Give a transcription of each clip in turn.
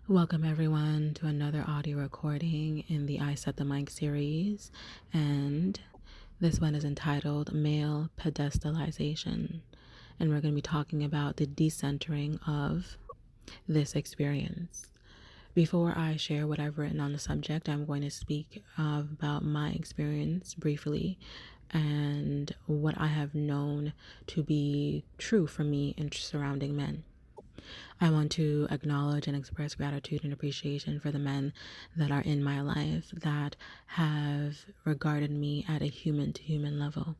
Welcome everyone to another audio recording in the IsetTheMic series, and this one is entitled Male Pedestalization, and we're going to be talking about the decentering of this experience. Before I share what I've written on the subject, I'm going to speak about my experience briefly and what I have known to be true for me in surrounding men. I want to acknowledge and express gratitude and appreciation for the men that are in my life that have regarded me at a human to human level.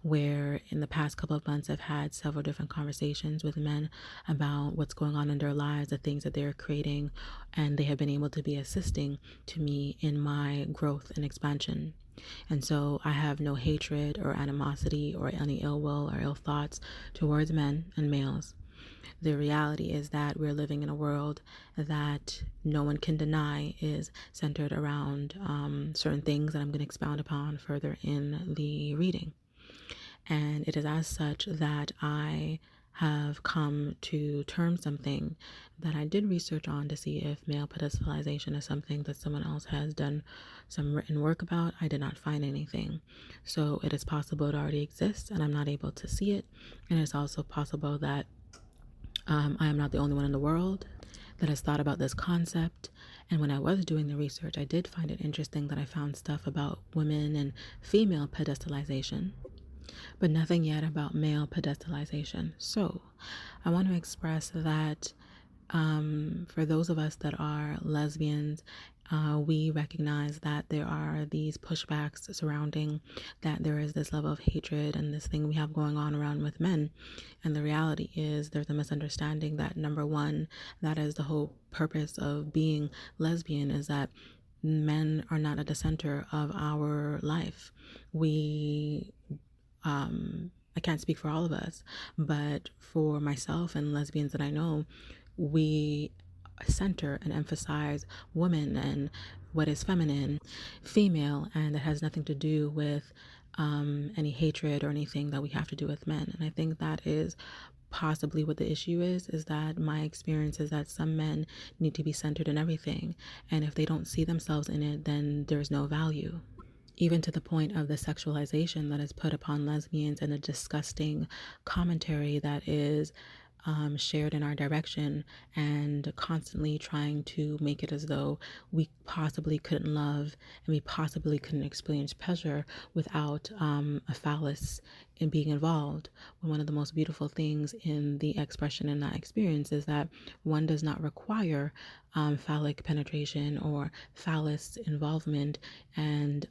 Where in the past couple of months, I've had several different conversations with men about what's going on in their lives, the things that they're creating, and they have been able to be assisting to me in my growth and expansion. And so I have no hatred or animosity or any ill will or ill thoughts towards men and males. The reality is that we're living in a world that no one can deny is centered around certain things that I'm going to expound upon further in the reading. And it is as such that I have come to term something that I did research on to see if male pedestalization is something that someone else has done some written work about. I did not find anything. So it is possible it already exists and I'm not able to see it. And it's also possible that I am not the only one in the world that has thought about this concept. And when I was doing the research, I did find it interesting that I found stuff about women and female pedestalization, but nothing yet about male pedestalization. So I want to express that for those of us that are lesbians, we recognize that there are these pushbacks surrounding that there is this level of hatred and this thing we have going on around with men. And the reality is there's a misunderstanding that, number one, that is the whole purpose of being lesbian, is that men are not at the center of our life. I can't speak for all of us, but for myself and lesbians that I know, we center and emphasize women and what is feminine, female, and it has nothing to do with any hatred or anything that we have to do with men. And I think that is possibly what the issue is that my experience is that some men need to be centered in everything, and if they don't see themselves in it, then there's no value. Even to the point of the sexualization that is put upon lesbians and the disgusting commentary that is shared in our direction, and constantly trying to make it as though we possibly couldn't love and we possibly couldn't experience pleasure without a phallus in being involved. When one of the most beautiful things in the expression in that experience is that one does not require phallic penetration or phallus involvement, and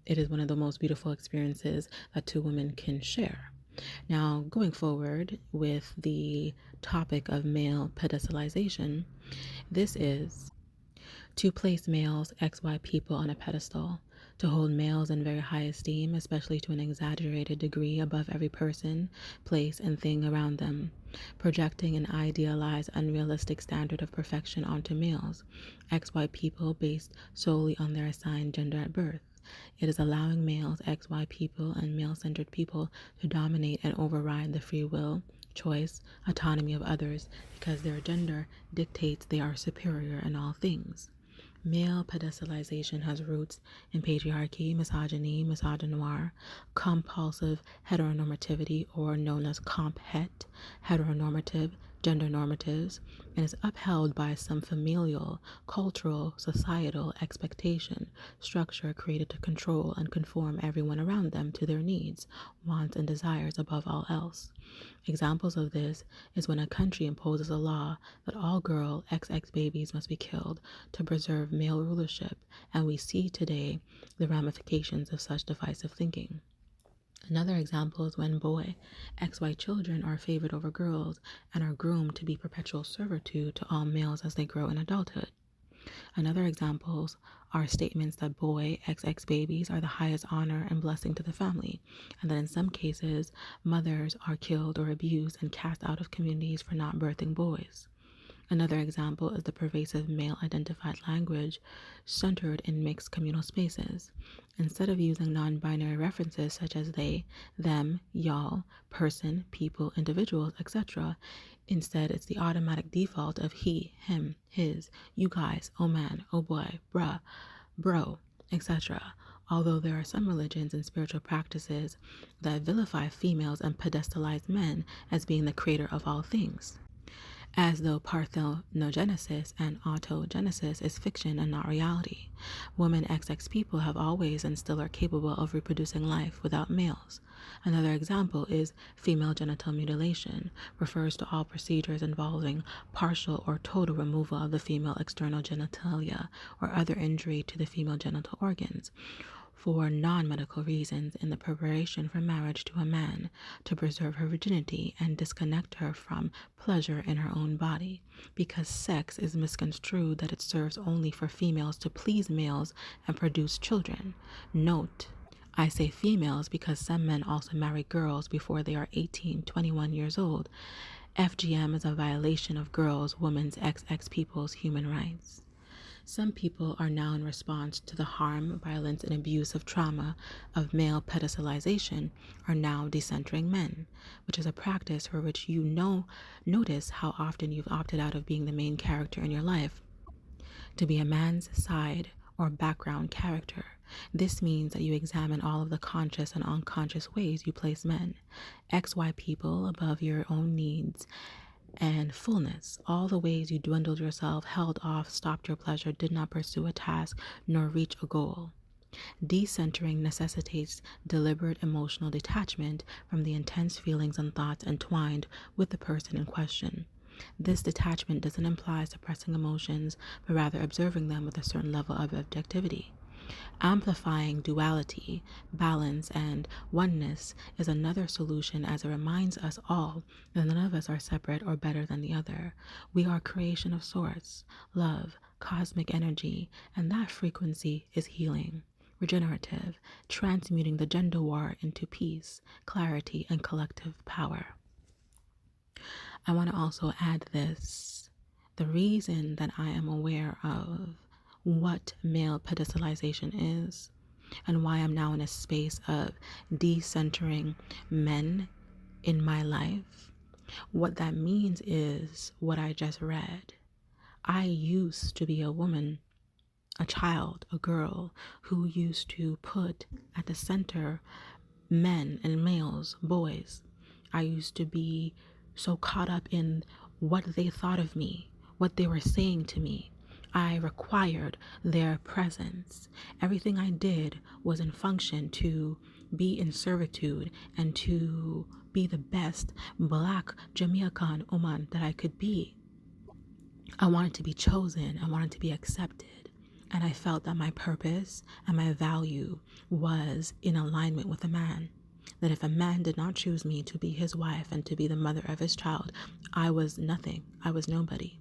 it is one of the most beautiful experiences that two women can share. Now, going forward with the topic of male pedestalization, this is to place males, XY people, on a pedestal, to hold males in very high esteem, especially to an exaggerated degree above every person, place, and thing around them, projecting an idealized, unrealistic standard of perfection onto males, XY people, based solely on their assigned gender at birth. It is allowing males, XY people, and male-centered people to dominate and override the free will, choice, autonomy of others because their gender dictates they are superior in all things. Male pedestalization has roots in patriarchy, misogyny, misogynoir, compulsive heteronormativity, or known as comp-het, heteronormative, gender normatives, and is upheld by some familial, cultural, societal expectation, structure created to control and conform everyone around them to their needs, wants, and desires above all else. Examples of this is when a country imposes a law that all girl XX babies must be killed to preserve male rulership, and we see today the ramifications of such divisive thinking. Another example is when boy XY children are favored over girls and are groomed to be perpetual servitude to all males as they grow in adulthood. Another examples are statements that boy XX babies are the highest honor and blessing to the family, and that in some cases mothers are killed or abused and cast out of communities for not birthing boys. Another example is the pervasive male-identified language centered in mixed communal spaces. Instead of using non-binary references such as they, them, y'all, person, people, individuals, etc., instead it's the automatic default of he, him, his, you guys, oh man, oh boy, bruh, bro, etc. Although there are some religions and spiritual practices that vilify females and pedestalize men as being the creator of all things, as though parthenogenesis and autogenesis is fiction and not reality. Women XX people have always and still are capable of reproducing life without males. Another example is female genital mutilation, refers to all procedures involving partial or total removal of the female external genitalia or other injury to the female genital organs, for non-medical reasons in the preparation for marriage to a man, to preserve her virginity and disconnect her from pleasure in her own body, because sex is misconstrued that it serves only for females to please males and produce children. Note, I say females because some men also marry girls before they are 18, 21 years old. FGM is a violation of girls, women's, XX people's human rights. Some people are now, in response to the harm, violence, and abuse of trauma of male pedestalization, are now decentering men, which is a practice for which notice how often you've opted out of being the main character in your life to be a man's side or background character. This means that you examine all of the conscious and unconscious ways you place men, XY people, above your own needs and fullness, all the ways you dwindled yourself, held off, stopped your pleasure, did not pursue a task, nor reach a goal. Decentering necessitates deliberate emotional detachment from the intense feelings and thoughts entwined with the person in question. This detachment doesn't imply suppressing emotions, but rather observing them with a certain level of objectivity. Amplifying duality, balance, and oneness is another solution, as it reminds us all that none of us are separate or better than the other. We are creation of source, love, cosmic energy, and that frequency is healing, regenerative, transmuting the gender war into peace, clarity, and collective power. I want to also add this. The reason that I am aware of what male pedestalization is and why I'm now in a space of decentering men in my life, what that means is what I just read. I used to be a woman, a child, a girl who used to put at the center men and males, boys. I used to be so caught up in what they thought of me, what they were saying to me. I required their presence. Everything I did was in function to be in servitude and to be the best Black Jamaican woman that I could be. I wanted to be chosen. I wanted to be accepted. And I felt that my purpose and my value was in alignment with a man. That if a man did not choose me to be his wife and to be the mother of his child, I was nothing. I was nobody.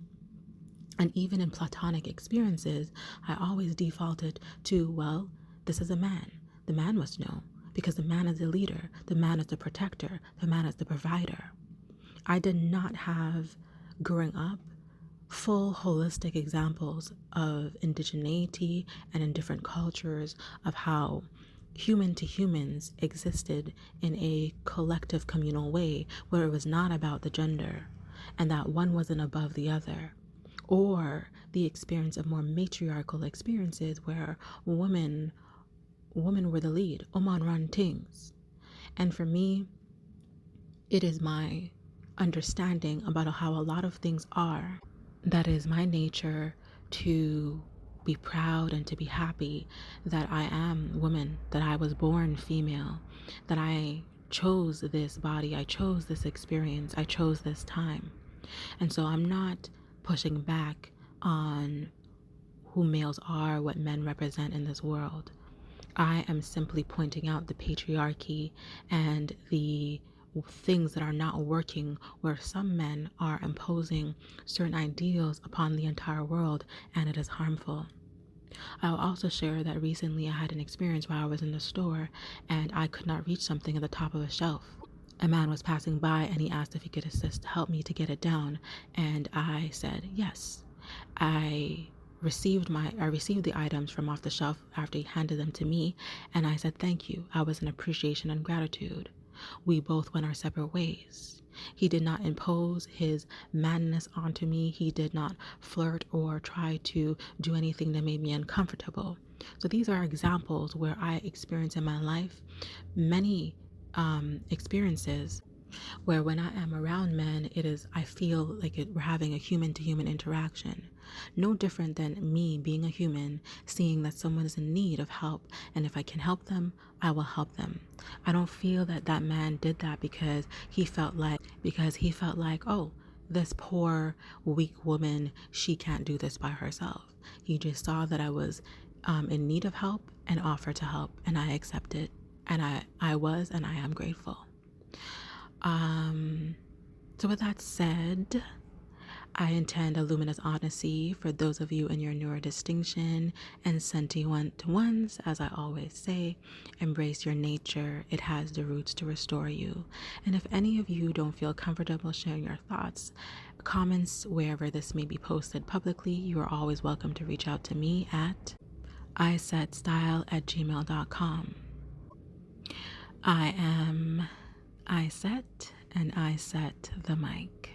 And even in platonic experiences, I always defaulted to, well, this is a man. The man must know, because the man is the leader, the man is the protector, the man is the provider. I did not have, growing up, full holistic examples of indigeneity and in different cultures of how human to humans existed in a collective communal way where it was not about the gender and that one wasn't above the other, or the experience of more matriarchal experiences where women were the lead, Oman run things. And for me, it is my understanding about how a lot of things are. That is my nature to be proud and to be happy that I am woman, that I was born female, that I chose this body, I chose this experience, I chose this time. And so I'm not pushing back on who males are, what men represent in this world. I am simply pointing out the patriarchy and the things that are not working, where some men are imposing certain ideals upon the entire world, and it is harmful. I'll also share that recently I had an experience where I was in the store and I could not reach something at the top of a shelf. a man was passing by and he asked if he could assist to help me to get it down. And I said yes. I received the items from off the shelf after he handed them to me, and I said thank you. I was in appreciation and gratitude. We both went our separate ways. He did not impose his madness onto me. He did not flirt or try to do anything that made me uncomfortable. So these are examples where I experience in my life many experiences where when I am around men, I feel like we're having a human to human interaction. No different than me being a human, seeing that someone is in need of help, and if I can help them, I will help them. I don't feel that that man did that because he felt like, oh, this poor, weak woman, she can't do this by herself. He just saw that I was in need of help and offered to help, and I accepted, and I was and I am grateful. So with that said, I intend a luminous honesty for those of you in your neurodistinction and sentient ones. As I always say, embrace your nature. It has the roots to restore you. And if any of you don't feel comfortable sharing your thoughts, comments wherever this may be posted publicly, you are always welcome to reach out to me at isetstyle@gmail.com. I am Iset, and I set the mic.